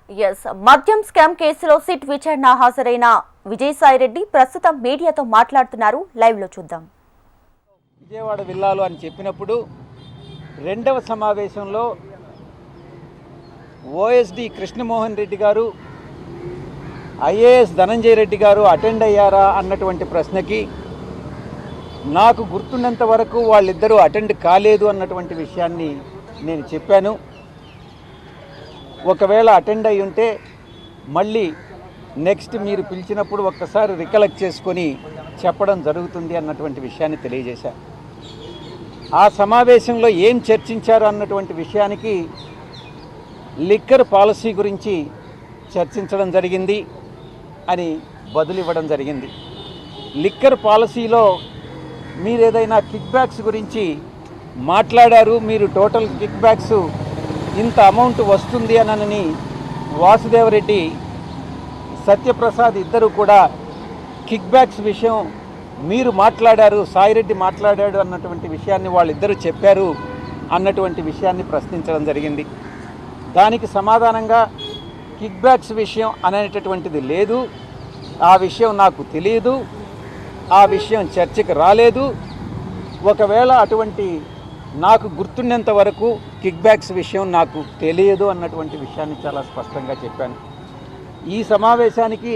మద్యం స్కామ్ కేసులో సిట్ విచారణ హాజరైన విజయసాయిరెడ్డి ప్రస్తుతం మీడియాతో మాట్లాడుతున్నారు. లైవ్ లో చూద్దాం. విజయవాడ విల్లాలు అని చెప్పినప్పుడు రెండవ సమావేశంలో ఓఎస్డి కృష్ణమోహన్ రెడ్డి గారు, ఐఏఎస్ ధనంజయ రెడ్డి గారు అటెండ్ అయ్యారా అన్నటువంటి ప్రశ్నకి నాకు గుర్తున్నంత వరకు వాళ్ళిద్దరూ అటెండ్ కాలేదు అన్నటువంటి విషయాన్ని నేను చెప్పాను. ఒకవేళ అటెండ్ అయి ఉంటే మళ్ళీ నెక్స్ట్ మీరు పిలిచినప్పుడు ఒక్కసారి రికలెక్ట్ చేసుకొని చెప్పడం జరుగుతుంది అన్నటువంటి విషయాన్ని తెలియజేశారు. ఆ సమావేశంలో ఏం చర్చించారు అన్నటువంటి విషయానికి లిక్కర్ పాలసీ గురించి చర్చించడం జరిగింది అని బదులు ఇవ్వడం జరిగింది. లిక్కర్ పాలసీలో మీరు ఏదైనా కిక్ బ్యాక్స్ గురించి మాట్లాడారు, మీరు టోటల్ కిక్ బ్యాక్స్ ఇంత అమౌంట్ వస్తుంది అనని వాసుదేవరెడ్డి, సత్యప్రసాద్ ఇద్దరు కూడా కిక్ బ్యాక్స్ విషయం మీరు మాట్లాడారు, సాయిరెడ్డి మాట్లాడాడు అన్నటువంటి విషయాన్ని వాళ్ళిద్దరూ చెప్పారు అన్నటువంటి విషయాన్ని ప్రశ్నించడం జరిగింది. దానికి సమాధానంగా కిక్ బ్యాక్స్ విషయం అనేటటువంటిది లేదు, ఆ విషయం నాకు తెలియదు, ఆ విషయం చర్చకు రాలేదు, ఒకవేళ అటువంటి నాకు గుర్తుండేంత వరకు కిక్ బ్యాక్స్ విషయం నాకు తెలియదు అన్నటువంటి విషయాన్ని చాలా స్పష్టంగా చెప్పాను. ఈ సమావేశానికి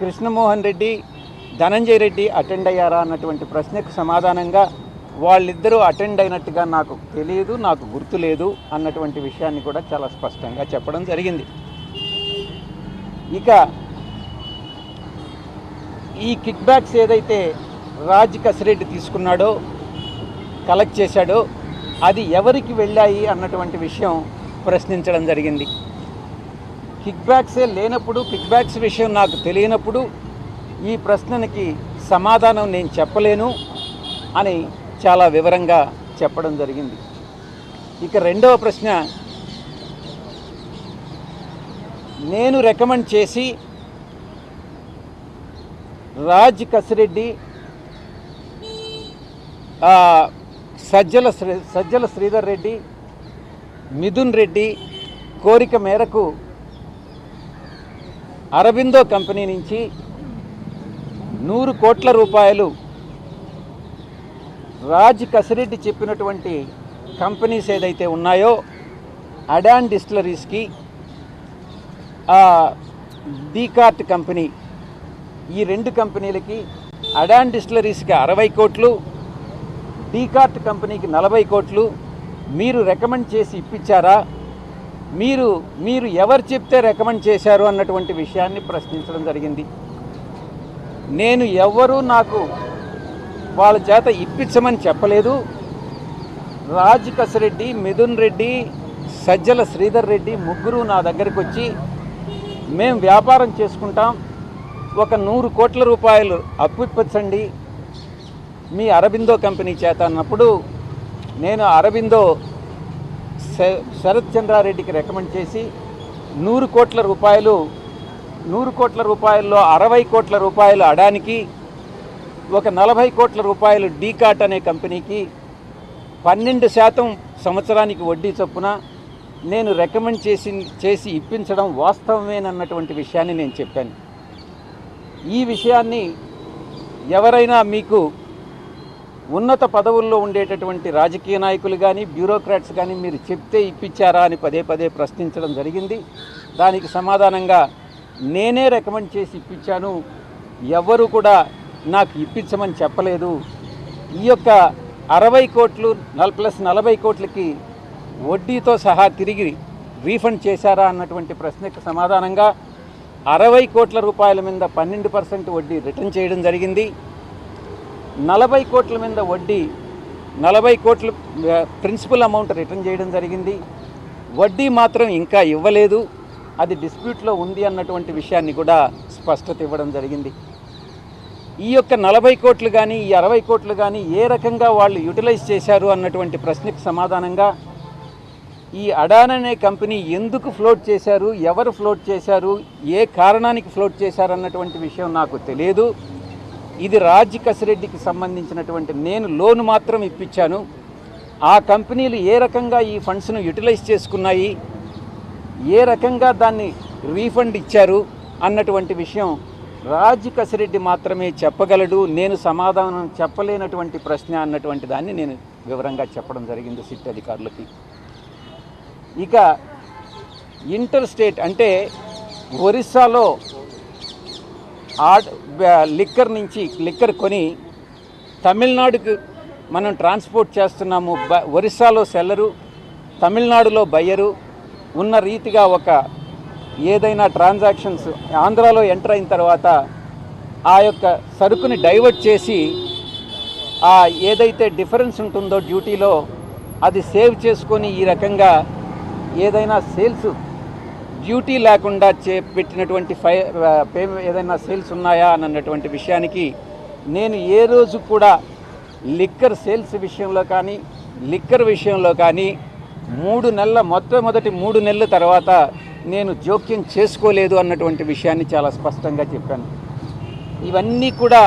కృష్ణమోహన్ రెడ్డి, ధనంజయ రెడ్డి అటెండ్ అయ్యారా అన్నటువంటి ప్రశ్నకు సమాధానంగా వాళ్ళిద్దరూ అటెండ్ అయినట్టుగా నాకు తెలియదు, నాకు గుర్తులేదు అన్నటువంటి విషయాన్ని కూడా చాలా స్పష్టంగా చెప్పడం జరిగింది. ఇక ఈ కిక్ బ్యాక్స్ ఏదైతే రాజ్ కసిరెడ్డి తీసుకున్నాడో, కలెక్ట్ చేశాడో, అది ఎవరికి వెళ్ళాయి అన్నటువంటి విషయం ప్రశ్నించడం జరిగింది. కిక్ బ్యాక్సే లేనప్పుడు, కిక్ బ్యాక్స్ విషయం నాకు తెలియనప్పుడు ఈ ప్రశ్నకి సమాధానం నేను చెప్పలేను అని చాలా వివరంగా చెప్పడం జరిగింది. ఇక రెండవ ప్రశ్న, నేను రికమెండ్ చేసి రాజ్ కసిరెడ్డి, సజ్జల శ్రీధర్ రెడ్డి, మిథున్ రెడ్డి కోరిక మేరకు అరబిందో కంపెనీ నుంచి 100 కోట్ల రూపాయలు రాజ్ కసిరెడ్డి చెప్పినటువంటి కంపెనీస్ ఏదైతే ఉన్నాయో అడాన్ డిస్టిలరీస్కి, డీకార్ట్ కంపెనీ, ఈ 2 కంపెనీలకి, అడాన్ డిస్టిలరీస్కి 60 కోట్లు, డీకార్ట్ కంపెనీకి 40 కోట్లు మీరు రికమెండ్ చేసి ఇప్పించారా, మీరు ఎవరు చెప్తే రికమెండ్ చేశారు అన్నటువంటి విషయాన్ని ప్రశ్నించడం జరిగింది. నేను ఎవరు నాకు వాళ్ళ చేత ఇప్పించమని చెప్పలేదు. రాజ్ కసిరెడ్డి, మిథున్ రెడ్డి, సజ్జల శ్రీధర్ రెడ్డి ముగ్గురు నా దగ్గరికి వచ్చి మేము వ్యాపారం చేసుకుంటాం, ఒక 100 కోట్ల రూపాయలు అప్పు ఇప్పించండి మీ అరబిందో కంపెనీ చేత అన్నప్పుడు నేను అరబిందో శరత్ చంద్రారెడ్డికి రికమెండ్ చేసి 100 కోట్ల రూపాయలు, 100 కోట్ల రూపాయల్లో 60 కోట్ల రూపాయలు అడానికి, ఒక 40 కోట్ల రూపాయలు డీకాట్ అనే కంపెనీకి 12% సంవత్సరానికి వడ్డీ చొప్పున నేను రికమెండ్ చేసి ఇప్పించడం వాస్తవమేనన్నటువంటి విషయాన్ని నేను చెప్పాను. ఈ విషయాన్ని ఎవరైనా మీకు ఉన్నత పదవుల్లో ఉండేటటువంటి రాజకీయ నాయకులు కానీ, బ్యూరోక్రాట్స్ కానీ మీరు చెప్తే ఇప్పించారా అని పదే పదే ప్రశ్నించడం జరిగింది. దానికి సమాధానంగా నేనే రికమెండ్ చేసి ఇప్పించాను, ఎవరు కూడా నాకు ఇప్పించమని చెప్పలేదు. ఈ యొక్క 60 కోట్లు ప్లస్ 40 కోట్లకి వడ్డీతో సహా తిరిగి రీఫండ్ చేశారా అన్నటువంటి ప్రశ్నకు సమాధానంగా 60 కోట్ల రూపాయల మీద 12% వడ్డీ రిటర్న్ చేయడం జరిగింది. 40 కోట్ల మీద వడ్డీ, 40 కోట్ల ప్రిన్సిపల్ అమౌంట్ రిటర్న్ చేయడం జరిగింది. వడ్డీ మాత్రం ఇంకా ఇవ్వలేదు, అది డిస్ప్యూట్లో ఉంది అన్నటువంటి విషయాన్ని కూడా స్పష్టత ఇవ్వడం జరిగింది. ఈ యొక్క 40 కోట్లు కానీ, ఈ 60 కోట్లు కానీ ఏ రకంగా వాళ్ళు యూటిలైజ్ చేశారు అన్నటువంటి ప్రశ్నకు సమాధానంగా ఈ అడాన్ అనే కంపెనీ ఎందుకు ఫ్లోట్ చేశారు, ఎవరు ఫ్లోట్ చేశారు, ఏ కారణానికి ఫ్లోట్ చేశారు అన్నటువంటి విషయం నాకు తెలియదు. ఇది రాజ్ కసిరెడ్డికి సంబంధించినటువంటి, నేను లోన్ మాత్రం ఇప్పించాను. ఆ కంపెనీలు ఏ రకంగా ఈ ఫండ్స్ను యూటిలైజ్ చేసుకున్నాయి, ఏ రకంగా దాన్ని రీఫండ్ ఇచ్చారు అన్నటువంటి విషయం రాజ్ కసిరెడ్డి మాత్రమే చెప్పగలడు. నేను సమాధానం చెప్పలేనటువంటి ప్రశ్న అన్నటువంటి దాన్ని నేను వివరంగా చెప్పడం జరిగింది సిట్ అధికారులకి. ఇక ఇంటర్ స్టేట్ అంటే ఒరిస్సాలో లిక్కర్ కొని తమిళనాడుకు మనం ట్రాన్స్పోర్ట్ చేస్తున్నాము. ఒరిస్సాలో సెల్లరు, తమిళనాడులో బయ్యరు ఉన్న రీతిగా ఒక ఏదైనా ట్రాన్సాక్షన్స్ ఆంధ్రాలో ఎంటర్ అయిన తర్వాత ఆ యొక్క సరుకుని డైవర్ట్ చేసి ఆ ఏదైతే డిఫరెన్స్ ఉంటుందో డ్యూటీలో అది సేవ్ చేసుకొని ఈ రకంగా ఏదైనా సేల్స్ డ్యూటీ లేకుండా పెట్టినటువంటి ఏదైనా సేల్స్ ఉన్నాయా అన్నటువంటి విషయానికి నేను ఏ రోజు కూడా లిక్కర్ సేల్స్ విషయంలో కానీ లిక్కర్ విషయంలో కానీ మొట్టమొదటి 3 నెలల తర్వాత నేను జోక్యం చేసుకోలేదు అన్నటువంటి విషయాన్ని చాలా స్పష్టంగా చెప్పాను. ఇవన్నీ కూడా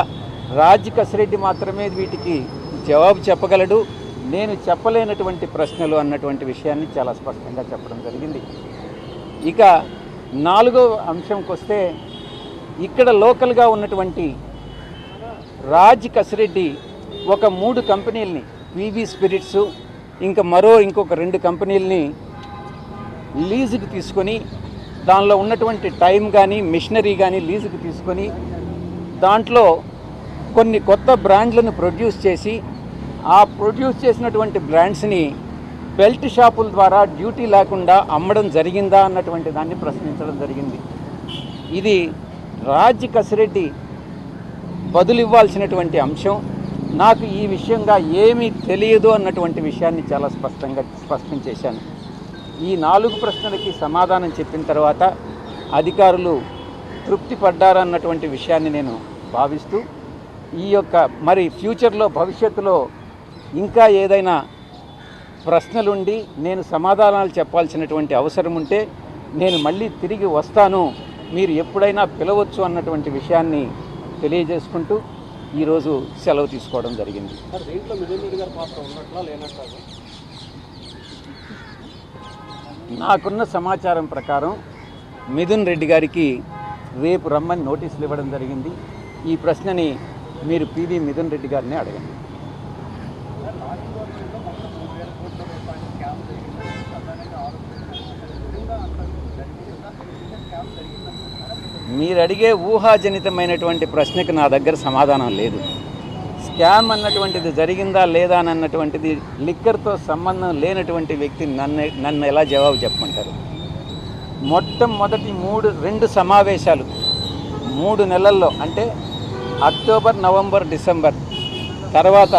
రాజ్ కసిరెడ్డి మాత్రమే వీటికి జవాబు చెప్పగలడు. నేను చెప్పలేనటువంటి ప్రశ్నలు అన్నటువంటి విషయాన్ని చాలా స్పష్టంగా చెప్పడం జరిగింది. ఇక 4వ అంశంకి వస్తే ఇక్కడ లోకల్గా ఉన్నటువంటి రాజ్ కసిరెడ్డి ఒక 3 కంపెనీలని పీవీ స్పిరిట్స్ ఇంకొక 2 కంపెనీలని లీజుకి తీసుకొని దానిలో ఉన్నటువంటి టైం కానీ మిషనరీ కానీ లీజుకి తీసుకొని దాంట్లో కొన్ని కొత్త బ్రాండ్లను ప్రొడ్యూస్ చేసి ఆ ప్రొడ్యూస్ చేసినటువంటి బ్రాండ్స్ని బెల్ట్ షాపుల ద్వారా డ్యూటీ లేకుండా అమ్మడం జరిగిందా అన్నటువంటి దాన్ని ప్రశ్నించడం జరిగింది. ఇది రాజ్ కసిరెడ్డి బదులివ్వాల్సినటువంటి అంశం. నాకు ఈ విషయంగా ఏమీ తెలియదు అన్నటువంటి విషయాన్ని చాలా స్పష్టం చేశాను. ఈ 4 ప్రశ్నలకి సమాధానం చెప్పిన తర్వాత అధికారులు తృప్తి పడ్డారన్నటువంటి విషయాన్ని నేను భావిస్తూ ఈ యొక్క మరి ఫ్యూచర్లో భవిష్యత్తులో ఇంకా ఏదైనా ప్రశ్నలుండి నేను సమాధానాలు చెప్పాల్సినటువంటి అవసరం ఉంటే నేను మళ్ళీ తిరిగి వస్తాను, మీరు ఎప్పుడైనా పిలవచ్చు అన్నటువంటి విషయాన్ని తెలియజేసుకుంటూ ఈరోజు సెలవు తీసుకోవడం జరిగింది. నాకున్న సమాచారం ప్రకారం మిథున్ రెడ్డి గారికి రేపు రమ్మని నోటీసులు ఇవ్వడం జరిగింది. ఈ ప్రశ్నని మీరు పివి మిథున్ రెడ్డి గారిని అడగండి. మీరు అడిగే ఊహాజనితమైనటువంటి ప్రశ్నకు నా దగ్గర సమాధానం లేదు. స్కామ్ అన్నటువంటిది జరిగిందా లేదా అన్నటువంటిది లిక్కర్తో సంబంధం లేనటువంటి వ్యక్తి నన్ను ఎలా జవాబు చెప్పమంటారు? మొట్టమొదటి 2 సమావేశాలు 3 నెలల్లో అంటే అక్టోబర్, నవంబర్, డిసెంబర్ తర్వాత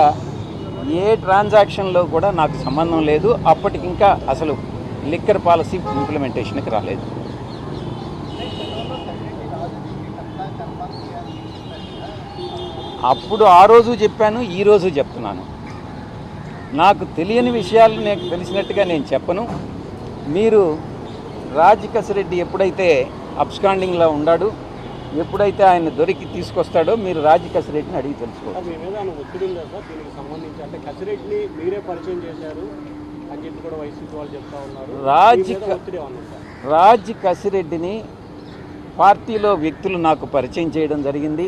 ఏ ట్రాన్సాక్షన్లో కూడా నాకు సంబంధం లేదు. అప్పటికింకా అసలు లిక్కర్ పాలసీ ఇంప్లిమెంటేషన్కి రాలేదు. అప్పుడు ఆ రోజు చెప్పాను, ఈరోజు చెప్తున్నాను. నాకు తెలియని విషయాలు నాకు తెలిసినట్టుగా నేను చెప్పను. మీరు రాజ్ కసిరెడ్డి ఎప్పుడైతే అబ్స్కాండింగ్లో ఉన్నాడు, ఎప్పుడైతే ఆయన దొరికి తీసుకొస్తాడో మీరు రాజ్ కసిరెడ్డిని అడిగి తెలుసుకోవాలి. రాజ్ కసిరెడ్డిని పార్టీలో వ్యక్తులు నాకు పరిచయం చేయడం జరిగింది.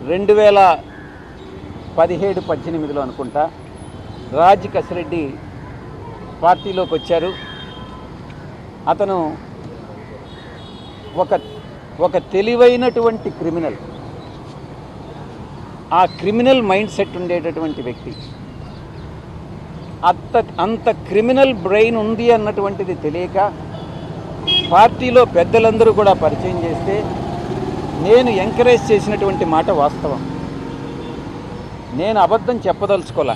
2017-18లో అనుకుంటా రాజ్ కసిరెడ్డి పార్టీలోకి వచ్చారు. అతను ఒక తెలివైనటువంటి క్రిమినల్, ఆ క్రిమినల్ మైండ్ సెట్ ఉండేటటువంటి వ్యక్తి. అంత క్రిమినల్ బ్రెయిన్ ఉంది అన్నటువంటిది తెలియక పార్టీలో పెద్దలందరూ కూడా పరిచయం చేస్తే నేను ఎంకరేజ్ చేసినటువంటి మాట వాస్తవం. నేను అబద్ధం చెప్పదలుచుకోలే.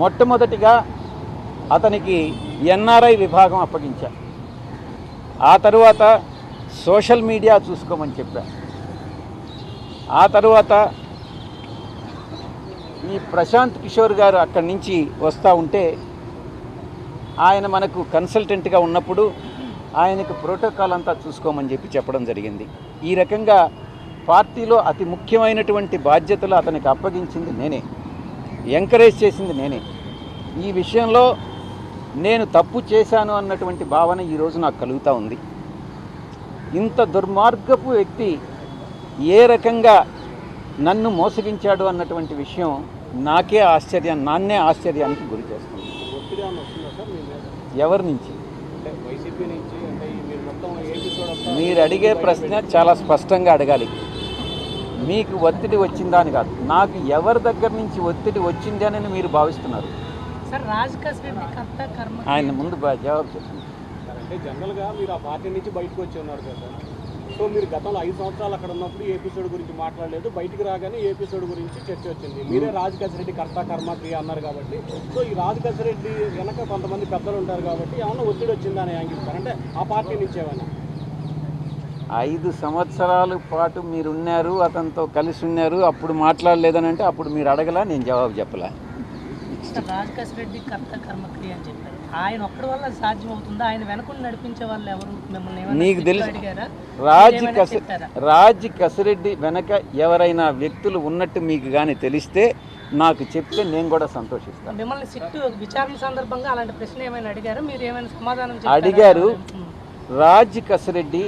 మొట్టమొదటిగా అతనికి ఎన్ఆర్ఐ విభాగం అప్పగించా. ఆ తరువాత సోషల్ మీడియా చూసుకోమని చెప్పా. ఆ తరువాత ఈ ప్రశాంత్ కిషోర్ గారు అక్కడి నుంచి వస్తూ ఉంటే ఆయన మనకు కన్సల్టెంట్గా ఉన్నప్పుడు ఆయనకు ప్రోటోకాల్ అంతా చూసుకోమని చెప్పడం జరిగింది. ఈ రకంగా పార్టీలో అతి ముఖ్యమైనటువంటి బాధ్యతలు అతనికి అప్పగించింది నేనే, ఎంకరేజ్ చేసింది నేనే. ఈ విషయంలో నేను తప్పు చేశాను అన్నటువంటి భావన ఈరోజు నాకు కలుగుతూ ఉంది. ఇంత దుర్మార్గపు వ్యక్తి ఏ రకంగా నన్ను మోసగించాడు అన్నటువంటి విషయం నాన్నే ఆశ్చర్యానికి గురి చేస్తుంది. ఎవరి నుంచి? మీరు అడిగే ప్రశ్న చాలా స్పష్టంగా అడగాలి. మీకు ఒత్తిడి వచ్చిందా అని కాదు, నాకు ఎవరి దగ్గర నుంచి ఒత్తిడి వచ్చింది అని మీరు భావిస్తున్నారు? ఆయన ముందు జవాబు చెప్పండి. అంటే జనరల్గా మీరు ఆ పార్టీ నుంచి బయటకు వచ్చి ఉన్నారు కదా, సో మీరు గతంలో 5 సంవత్సరాలు అక్కడ ఉన్నప్పుడు ఏ ఎపిసోడ్ గురించి మాట్లాడలేదు, బయటికి రాగానే ఏ ఎపిసోడ్ గురించి చర్చ వచ్చింది. మీరే రాజకేశ్వరరెడ్డి కర్త కర్మ క్రియ అన్నారు కాబట్టి, సో ఈ రాజకేశ్వరరెడ్డి వెనక కొంతమంది పెద్దలు ఉంటారు కాబట్టి ఏమన్నా ఒత్తిడి వచ్చిందా అని యాంగిస్తారు అంటే ఆ పార్టీ నుంచి ఏమైనా? 5 సంవత్సరాల పాటు మీరున్నారు, అతనితో కలిసి ఉన్నారు, అప్పుడు మాట్లాడలేదని అంటే అప్పుడు మీరు అడగలా, నేను జవాబు చెప్పలా. రాజకేశ్వరరెడ్డి కర్త కర్మక్రియ అని చెప్పారు. ఆయన ఒక్కడి వల్ల సాధ్యం అవుతుందా? ఆయన వెనకుండా నడిపించే వాళ్ళు ఎవరు? మిమ్మల్ని నీకు తెలుసు, రాజ్ కసిరెడ్డి వెనక ఎవరైనా వ్యక్తులు ఉన్నట్టు మీకు కానీ తెలిస్తే నాకు చెప్తే నేను కూడా సంతోషిస్తాను. మిమ్మల్ని సిట్టు విచారణ సందర్భంగా అలాంటి ప్రశ్న ఏమైనా అడిగారు? మీరు ఏమైనా సమాధానం అడిగారు. రాజ్ కసిరెడ్డి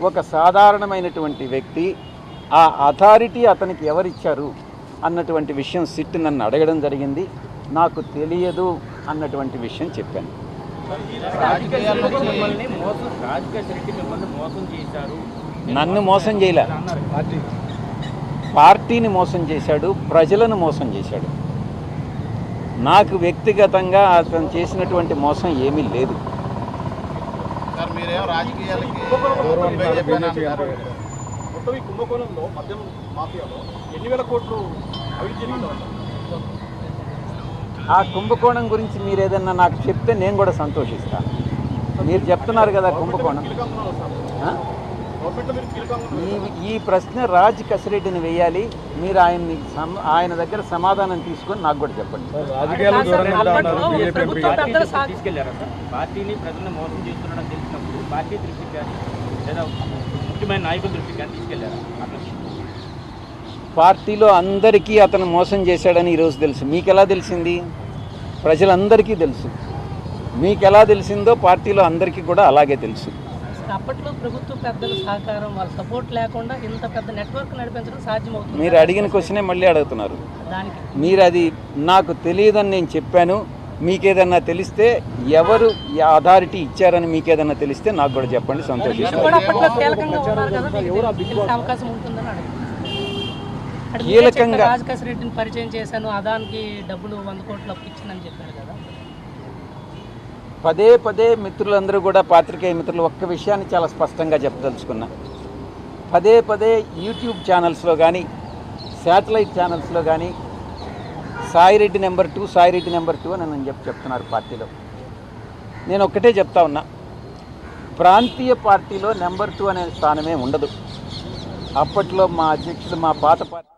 ఒక సాధారణమైనటువంటి వ్యక్తి, ఆ అథారిటీ అతనికి ఎవరిచ్చారు అన్నటువంటి విషయం సిట్ నన్ను అడగడం జరిగింది. నాకు తెలియదు అన్నటువంటి విషయం చెప్పాను. నన్ను మోసం చేయలే, పార్టీని మోసం చేశాడు, ప్రజలను మోసం చేశాడు. నాకు వ్యక్తిగతంగా అతను చేసినటువంటి మోసం ఏమీ లేదు. కుంభకోణంలో మద్యం మాఫియాలో ఎన్ని వేల కోట్లు అవినీతి? ఆ కుంభకోణం గురించి మీరు ఏదన్నా నాకు చెప్తే నేను కూడా సంతోషిస్తాను. మీరు చెప్తున్నారు కదా కుంభకోణం. ఈ ప్రశ్న రాజ్ కసిరెడ్డిని వేయాలి. మీరు ఆయన దగ్గర సమాధానం తీసుకొని నాకు కూడా చెప్పండి. పార్టీని ప్రజలను మోసం చేస్తున్నాడని తెలిసినప్పుడు పార్టీ దృష్టికి కానీ లేదా ముఖ్యమైన నాయకుల దృష్టికి కానీ తీసుకెళ్లారా? పార్టీలో అందరికీ అతను మోసం చేశాడని ఈరోజు తెలుసు. మీకు ఎలా తెలిసింది? ప్రజలందరికీ తెలుసు. మీకు ఎలా తెలిసిందో పార్టీలో అందరికీ కూడా అలాగే తెలుసు. అప్పట్లో ప్రభుత్వ పెద్దల సహకారం, వాళ్ళ సపోర్ట్ లేకుండా ఇంత పెద్ద నెట్వర్క్ నడిపించడం సాధ్యమవుతుంది? మీరు అడిగిన క్వశ్చనే మళ్ళీ అడుగుతున్నారు. దానికి మీరు అది నాకు తెలియదని నేను చెప్పాను. మీకేదన్నా తెలిస్తే ఎవరు అథారిటీ ఇచ్చారని మీకేదన్నా తెలిస్తే నాకు కూడా చెప్పండి, సంతోషిస్తాను. కీలకంగా రాజకేశ్వరరెడ్డిని పరిచయం చేశాను, అదానికి డబ్బులు 100 కోట్లు అప్పు ఇచ్చిందని చెప్పారు కదా. పదే పదే మిత్రులందరూ కూడా, పాత్రికేయ మిత్రులు ఒక్క విషయాన్ని చాలా స్పష్టంగా చెప్పదలుచుకున్నా. పదే పదే యూట్యూబ్ ఛానల్స్లో కానీ శాటిలైట్ ఛానల్స్లో కానీ సాయిరెడ్డి నెంబర్ 2 సాయిరెడ్డి నెంబర్ 2 అని నేను చెప్తున్నారు పార్టీలో. నేను ఒక్కటే చెప్తా ఉన్నా, ప్రాంతీయ పార్టీలో నెంబర్ 2 అనే స్థానమే ఉండదు. అప్పట్లో మా అధ్యక్షుడు, మా పాత పార్టీ